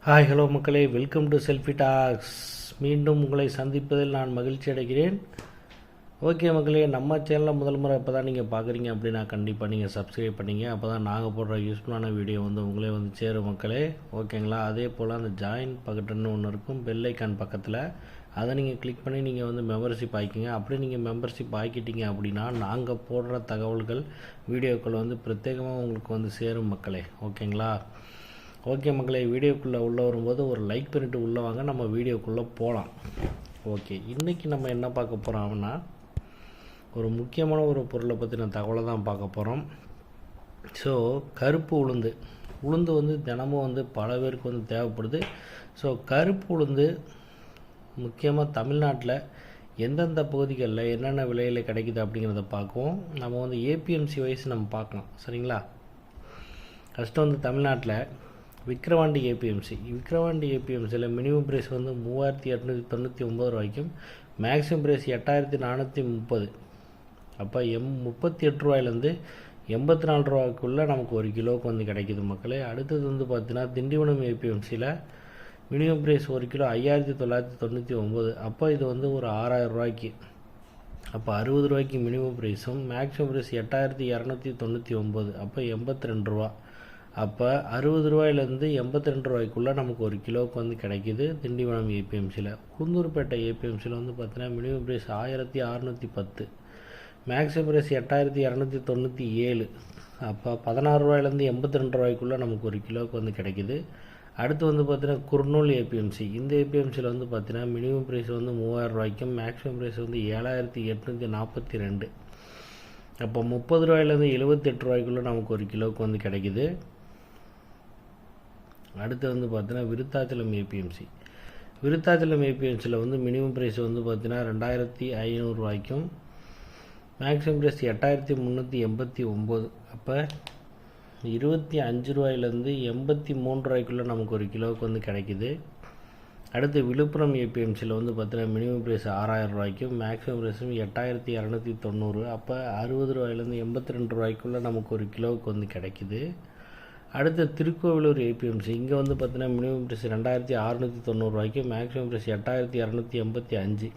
Hi hello மக்களே, welcome to selfie tax. மீண்டும் உங்களை சந்திப்பதில் நான் மகிழ்ச்சி அடைகிறேன். ஓகே மக்களே, நம்ம சேனலில் முதல் முறை இப்போ தான் நீங்கள் பார்க்குறீங்க அப்படின்னா கண்டிப்பாக நீங்கள் சப்ஸ்கிரைப் பண்ணிங்க. அப்போ தான் நாங்கள் போடுற யூஸ்ஃபுல்லான வீடியோ உங்களே சேரும் மக்களே. ஓகேங்களா? அதே போல் அந்த ஜாயின் பக்கெட்டுன்னு ஒன்று இருக்கும், பெல் ஐக்கான் பக்கத்தில். அதை நீங்கள் கிளிக் பண்ணி நீங்கள் மெம்பர்ஷிப் ஆகிக்கிங்க. அப்படி நீங்கள் மெம்பர்ஷிப் ஆக்கிட்டீங்க அப்படின்னா நாங்கள் போடுற தகவல்கள் வீடியோக்கள் பிரத்யேகமாக உங்களுக்கு சேரும் மக்களே. ஓகேங்களா? ஓகே மக்களே, வீடியோக்குள்ளே உள்ளே வரும்போது ஒரு லைக் பண்ணிவிட்டு உள்ளே வாங்க, நம்ம வீடியோக்குள்ளே போகலாம். ஓகே, இன்றைக்கி நம்ம என்ன பார்க்க போகிறோம்னா ஒரு முக்கியமான ஒரு பொருளை பற்றின தகவலை தான் பார்க்க போகிறோம். ஸோ கருப்பு உளுந்து தினமும் பல பேருக்கு தேவைப்படுது. ஸோ கருப்பு உளுந்து முக்கியமாக தமிழ்நாட்டில் எந்தெந்த பகுதிகளில் என்னென்ன விலையில் கிடைக்குது அப்படிங்கிறத பார்க்குவோம். நம்ம ஏபிஎம்சி வைஸ் நம்ம பார்க்கலாம். சரிங்களா? ஃபஸ்ட்டு தமிழ்நாட்டில் விக்கிரவாண்டி ஏபிஎம்சியில் மினிமம் ப்ரைஸ் 3899 ரூபாய்க்கும் மேக்ஸிமம் ப்ரைஸ் 8430. அப்போ 38 ரூபாயிலேருந்து 84 ரூபாய்க்குள்ளே நமக்கு ஒரு கிலோவுக்கு கிடைக்கிது மக்களே. அடுத்தது பார்த்தீங்கன்னா திண்டிவனம் ஏபிஎம்சியில் மினிமம் ப்ரைஸ் ஒரு கிலோ 5999. அப்போ இது ஒரு 6000 ரூபாய்க்கு. அப்போ 60 ரூபாய்க்கு மினிமம் ப்ரைஸும் மேக்ஸிமம் ப்ரைஸ் 8299. அப்போ 82 ரூபா. அப்போ 60 ரூபாயிலேருந்து 82 ரூபாய்க்குள்ளே நமக்கு ஒரு கிலோவுக்கு கிடைக்கிது திண்டிவனம் ஏபிஎம்சியில். உளுந்தூர்பேட்டை ஏபிஎம்சியில் பார்த்தீங்கன்னா மினிமம் ப்ரைஸ் 1610, மேக்ஸிமம் ப்ரைஸ் 8297. அப்போ 16 ரூபாயிலேருந்து 82 ரூபாய்க்குள்ளே நமக்கு ஒரு கிலோவுக்கு கிடைக்கிது. அடுத்து பார்த்தீங்கன்னா குர்னூல் ஏபிஎம்சி. இந்த ஏபிஎம்சியில் பார்த்தீங்கன்னா மினிமம் ப்ரைஸ் 3000 ரூபாய்க்கும் மேக்ஸிமம் ப்ரைஸ் 7842. அப்போ 30 ரூபாயிலேருந்து 78 ரூபாய்க்குள்ளே நமக்கு ஒரு கிலோவுக்கு கிடைக்கிது. அடுத்து பார்த்தீங்கன்னா விருத்தாச்சலம் ஏபிஎம்சியில் மினிமம் ப்ரைஸ் பார்த்தீங்கன்னா 2500 ரூபாய்க்கும் மேக்ஸிமம் ப்ரைஸ் 8389. அப்போ 25 ரூபாயிலேருந்து 83 ரூபாய்க்குள்ளே நமக்கு ஒரு கிலோவுக்கு கிடைக்கிது. அடுத்து விழுப்புரம் ஏபிஎம்சியில் பார்த்தீங்கன்னா மினிமம் ப்ரைஸ் 6000 ரூபாய்க்கும் மேக்ஸிமம் ப்ரைஸும் 8290. அப்போ 60 ரூபாயிலேருந்து 82 ரூபாய்க்குள்ளே நமக்கு ஒரு கிலோவுக்கு கிடைக்கிது. அடுத்து திருக்கோவிலூர் ஏபிஎம்சி. இங்கே பார்த்தீங்கன்னா மினிமம் ப்ரைஸ் 2690 ரூபாய்க்கும் மேக்ஸிமம் ப்ரைஸ் 8285.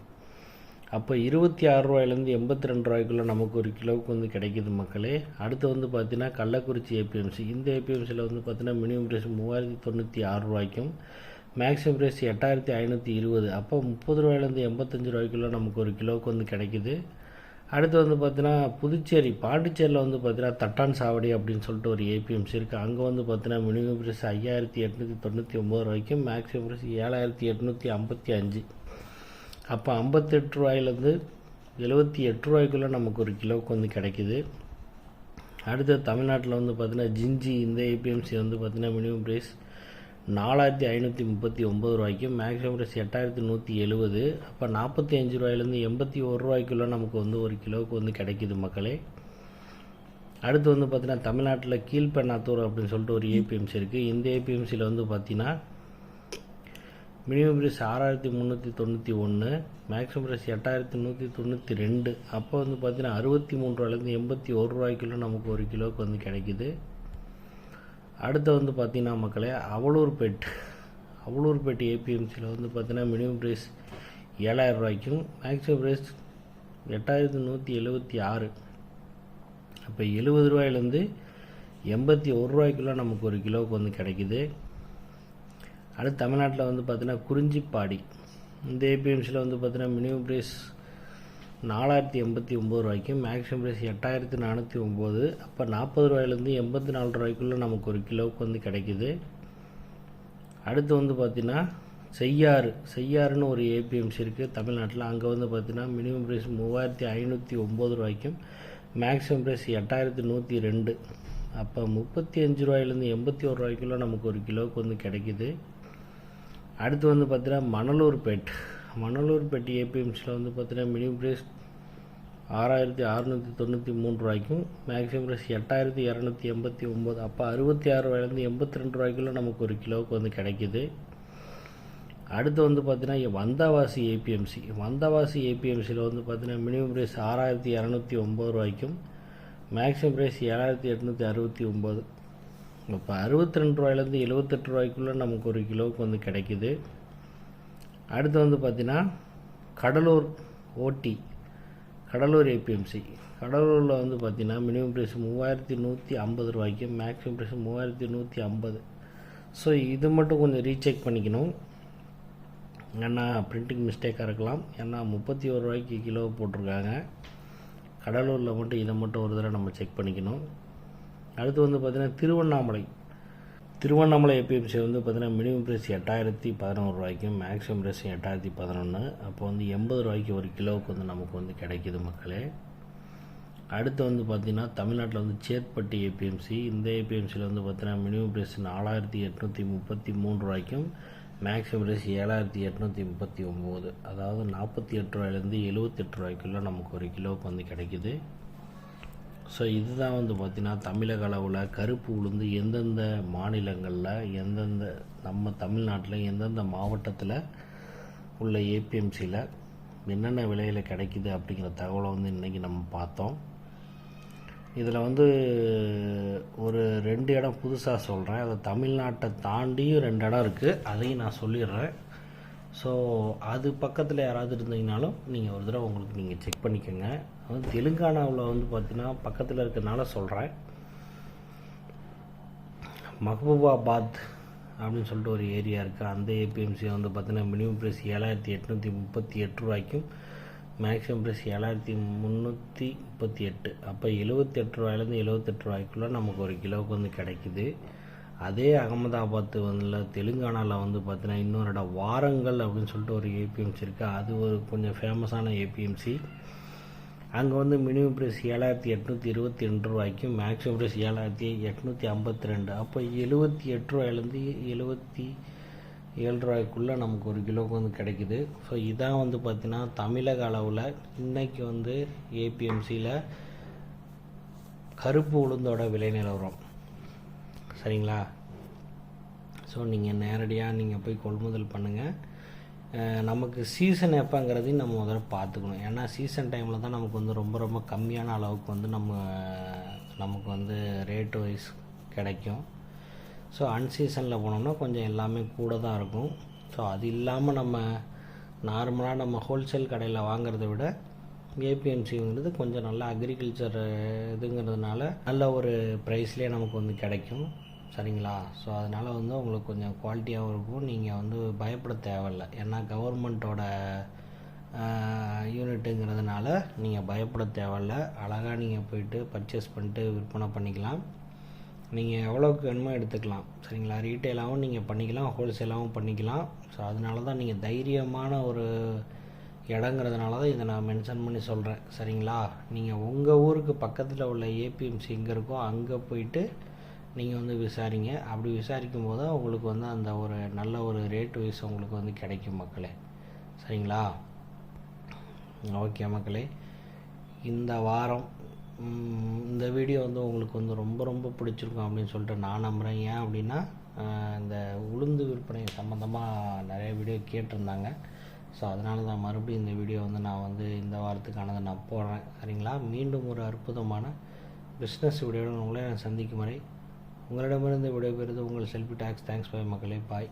அப்போ 26 ரூபாயிலேருந்து 82 ரூபாய்க்குள்ளே நமக்கு ஒரு கிலோவுக்கு கிடைக்கிது மக்களே. அடுத்து பார்த்தீங்கன்னா கள்ளக்குறிச்சி ஏபிஎம்சி. இந்த ஏபிஎம்சியில் பார்த்தீங்கன்னா மினிமம் ப்ரைஸ் 3096 ரூபாய்க்கும் மேக்ஸிமம் ப்ரைஸ் 8520. அப்போ 30 ரூபாயிலேருந்து 85 ரூபாய்க்குள்ளே நமக்கு ஒரு கிலோவுக்கு கிடைக்கிது. அடுத்து பார்த்தீங்கன்னா புதுச்சேரி பாண்டிச்சேரியில் பார்த்தீங்கன்னா தட்டான் சாவடி அப்படின்னு சொல்லிட்டு ஒரு ஏபிஎம்சி இருக்குது. அங்கே பார்த்தீங்கன்னா மினிமம் ப்ரைஸ் 5899 ரூபாய்க்கும் மேக்ஸிமம் ப்ரைஸ் 7855. அப்போ 58 ரூபாயிலேருந்து 78 ரூபாய்க்குள்ளே நமக்கு ஒரு கிலோவுக்கு கிடைக்கிது. அடுத்து தமிழ்நாட்டில் பார்த்தீங்கன்னா ஜிஞ்சி. இந்த ஏபிஎம்சி பார்த்தீங்கன்னா மினிமம் ப்ரைஸ் 4539 ரூபாய்க்கும் மேக்ஸிமம் ப்ரைஸ் 8170. அப்போ 45 ரூபாயிலேருந்து 81 ரூபாய்க்குள்ளே நமக்கு ஒரு கிலோவுக்கு கிடைக்கிது மக்களே. அடுத்து பார்த்தீங்கன்னா தமிழ்நாட்டில் கீழ்பெண்ணாத்தூர் அப்படின்னு சொல்லிட்டு ஒரு ஏபிஎம்சி இருக்குது. இந்த ஏபிஎம்சியில் பார்த்தீங்கன்னா மினிமம் ப்ரைஸ் 6391, மேக்ஸிமம் ப்ரைஸ் 8192. அப்போ பார்த்தீங்கன்னா 63 ரூபாயிலேருந்து 81 ரூபாய்க்குள்ளே நமக்கு ஒரு கிலோவுக்கு கிடைக்கிது. அடுத்து பார்த்தீங்கன்னா மக்களே அவலூர்பேட் ஏபிஎம்சியில் பார்த்தீங்கன்னா மினிமம் ப்ரைஸ் 7000 ரூபாய்க்கும் மேக்ஸிமம் ப்ரைஸ் 8176. அப்போ 70 ரூபாயிலேருந்து 81 ரூபாய்க்குள்ளே நமக்கு ஒரு கிலோவுக்கு கிடைக்கிது. அடுத்து தமிழ்நாட்டில் பார்த்தீங்கன்னா குறிஞ்சிப்பாடி. இந்த ஏபிஎம்சியில் பார்த்தீங்கன்னா மினிமம் ப்ரைஸ் 4089 ரூபாய்க்கும் மேக்ஸிமம் ப்ரைஸ் 8409. அப்போ 40 ரூபாயிலேருந்து 84 ரூபாய்க்குள்ளே நமக்கு ஒரு கிலோவுக்கு கிடைக்கிது. அடுத்து பார்த்தீங்கன்னா செய்யாறுன்னு ஒரு ஏபிஎம்சி இருக்குது தமிழ்நாட்டில். அங்கே பார்த்தீங்கன்னா மினிமம் ப்ரைஸ் 3509 ரூபாய்க்கும் மேக்ஸிமம் ப்ரைஸ் 8102. அப்போ 35 ரூபாயிலேருந்து 81 ரூபாய்க்குள்ளே நமக்கு ஒரு கிலோவுக்கு கிடைக்கிது. அடுத்து பார்த்தீங்கன்னா மணலூர்பேட் ஏபிஎம்சியில் பார்த்தீங்கன்னா மினிமம் ப்ரைஸ் 6693 ரூபாய்க்கும் மேக்ஸிமம் ப்ரைஸ் 8289. அப்போ 66 ரூபாயிலேருந்து 82 ரூபாய்க்குள்ளே நமக்கு ஒரு கிலோவுக்கு கிடைக்கிது. அடுத்து பார்த்தீங்கன்னா வந்தவாசி ஏபிஎம்சியில் பார்த்தீங்கன்னா மினிமம் ப்ரைஸ் 6209 ரூபாய்க்கும் மேக்ஸிமம் ப்ரைஸ் 7869. இப்போ 62 ரூபாயிலேருந்து 78 ரூபாய்க்குள்ளே நமக்கு ஒரு கிலோவுக்கு வந்து கிடைக்கிது. அடுத்து வந்து பார்த்திங்கன்னா கடலூர் ஓட்டி, கடலூர் ஏபிஎம்சி. கடலூரில் வந்து பார்த்திங்கன்னா மினிமம் ப்ரைஸ் 3150 ரூபாய்க்கு, மேக்ஸிமம் ப்ரைஸ் 3150. ஸோ இது மட்டும் கொஞ்சம் ரீசெக் பண்ணிக்கணும். ஏன்னா பிரிண்டிங் மிஸ்டேக்காக இருக்கலாம். ஏன்னா 31 ரூபாய்க்கு கிலோ போட்டிருக்காங்க. கடலூரில் மட்டும் இதை மட்டும் ஒரு தடவை நம்ம செக் பண்ணிக்கணும். அடுத்து வந்து பார்த்திங்கன்னா திருவண்ணாமலை ஏபிஎம்சி வந்து பார்த்திங்கன்னா மினிமம் ப்ரைஸ் 8011 ரூபாய்க்கும், மேக்ஸிமம் ப்ரைஸ் 8011. அப்போ வந்து 80 ரூபாய்க்கு ஒரு கிலோவுக்கு வந்து நமக்கு வந்து கிடைக்கிது மக்களே. அடுத்து வந்து பார்த்திங்கன்னா தமிழ்நாட்டில் வந்து சேத்பட்டி ஏபிஎம்சி. இந்த ஏபிஎம்சியில் வந்து பார்த்திங்கன்னா மினிமம் ப்ரைஸ் 4833 ரூபாய்க்கும், மேக்ஸிமம் ப்ரைஸ் 7839. அதாவது 48 ரூபாயிலேருந்து 78 ரூபாய்க்குள்ளே நமக்கு ஒரு கிலோவுக்கு வந்து கிடைக்கிது. ஸோ இதுதான் வந்து பார்த்திங்கன்னா தமிழக அளவில் கருப்பு உளுந்து எந்தெந்த மாநிலங்களில், எந்தெந்த நம்ம தமிழ்நாட்டில் எந்தெந்த மாவட்டத்தில் உள்ள ஏபிஎம்சியில் என்னென்ன விலையில் கிடைக்கிது அப்படிங்கிற தகவலை வந்து இன்றைக்கி நம்ம பார்த்தோம். இதில் வந்து ஒரு 2 இடம் புதுசாக சொல்கிறேன். அதை தமிழ்நாட்டை தாண்டியும் 2 இடம் இருக்குது, அதையும் நான் சொல்லிடுறேன். ஸோ அது பக்கத்தில் யாராவது இருந்தீங்கனாலும் நீங்கள் ஒரு தடவை உங்களுக்கு நீங்கள் செக் பண்ணிக்கோங்க. வந்து தெலுங்கானாவில் வந்து பார்த்திங்கன்னா பக்கத்தில் இருக்கிறனால சொல்கிறேன். மஹபூபாபாத் அப்படின்னு சொல்லிட்டு ஒரு ஏரியா இருக்குது. அந்த ஏபிஎம்சி வந்து பார்த்திங்கன்னா மினிமம் ப்ரைஸ் 7838 ரூபாய்க்கும், மேக்ஸிமம் ப்ரைஸ் 7338. அப்போ 78 ரூபாயிலேருந்து 78 ரூபாய்க்குள்ளே நமக்கு ஒரு கிலோவுக்கு வந்து கிடைக்கிது. அதே அகமதாபாத் வந்து தெலுங்கானாவில் வந்து பார்த்தீங்கன்னா இன்னொரு இடம் வாரங்கல் அப்படின்னு சொல்லிட்டு ஒரு ஏபிஎம்சி இருக்குது. அது ஒரு கொஞ்சம் ஃபேமஸான ஏபிஎம்சி. அங்கே வந்து மினிமம் ப்ரைஸ் 7822 ரூபாய்க்கும், மேக்ஸிமம் ப்ரைஸ் 7852. அப்போ 78 ரூபாயிலேருந்து 77 ரூபாய்க்குள்ளே நமக்கு ஒரு கிலோவுக்கு வந்து கிடைக்கிது. ஸோ இதான் வந்து பார்த்திங்கன்னா தமிழக அளவில் இன்றைக்கி வந்து ஏபிஎம்சியில் கருப்பு உளுந்தோட விலை நிலவரம். சரிங்களா? ஸோ நீங்கள் நேரடியாக நீங்கள் போய் கொள்முதல் பண்ணுங்கள். நமக்கு சீசன் எப்போங்கிறதையும் நம்ம முதல்ல பார்த்துக்கணும். ஏன்னா சீசன் டைமில் தான் நமக்கு வந்து ரொம்ப ரொம்ப கம்மியான அளவுக்கு வந்து நமக்கு வந்து ரேட்டு வைஸ் கிடைக்கும். ஸோ அன்சீசனில் போனோம்னா கொஞ்சம் எல்லாமே கூட தான் இருக்கும். ஸோ அது இல்லாமல் நம்ம நார்மலாக நம்ம ஹோல்சேல் கடையில் வாங்கிறத விட ஏபிஎம்சிங்கிறது கொஞ்சம் நல்ல அக்ரிகல்ச்சர் இதுங்கிறதுனால நல்ல ஒரு ப்ரைஸ்லேயே நமக்கு வந்து கிடைக்கும். சரிங்களா? ஸோ அதனால் வந்து உங்களுக்கு கொஞ்சம் குவாலிட்டியாகவும் இருக்கும். நீங்கள் வந்து பயப்பட தேவையில்லை. ஏன்னா கவர்மெண்ட்டோட யூனிட்டுங்கிறதுனால நீங்கள் பயப்பட தேவையில்ல. அழகாக நீங்கள் போயிட்டு பர்ச்சேஸ் பண்ணிட்டு விற்பனை பண்ணிக்கலாம். நீங்கள் எவ்வளோக்கு வேணுமோ எடுத்துக்கலாம். சரிங்களா? ரீட்டெயிலாகவும் நீங்கள் பண்ணிக்கலாம், ஹோல்சேலாகவும் பண்ணிக்கலாம். ஸோ அதனால தான் நீங்கள் தைரியமான ஒரு இடங்கிறதுனால தான் இதை நான் மென்ஷன் பண்ணி சொல்கிறேன். சரிங்களா? நீங்கள் உங்கள் ஊருக்கு பக்கத்தில் உள்ள ஏபிஎம்சி எங்கே இருக்கோ அங்கே போயிட்டு நீங்கள் வந்து விசாரிங்க. அப்படி விசாரிக்கும் போது தான் உங்களுக்கு வந்து அந்த ஒரு நல்ல ஒரு ரேட் வைஸ் உங்களுக்கு வந்து கிடைக்கும் மக்களே. சரிங்களா? ஓகே மக்களே, இந்த வாரம் இந்த வீடியோ வந்து உங்களுக்கு வந்து ரொம்ப ரொம்ப பிடிச்சிருக்கும் அப்படின்னு சொல்லிட்டு நான் நம்புகிறேன். ஏன் அப்படின்னா இந்த உளுந்து விற்பனை சம்மந்தமாக நிறைய வீடியோ கேட்டிருந்தாங்க. ஸோ அதனால தான் மறுபடியும் இந்த வீடியோ வந்து நான் வந்து இந்த வாரத்துக்கானதை நான் போடுறேன். சரிங்களா? மீண்டும் ஒரு அற்புதமான பிஸ்னஸ் வீடியோவில் உங்களை நான் சந்திக்கும் வரை உங்களிடமிருந்து விடைபெறுவது உங்கள் செல்ஃபி டாக்ஸ். தேங்க்ஸ் பாய் மக்களே. பாய்.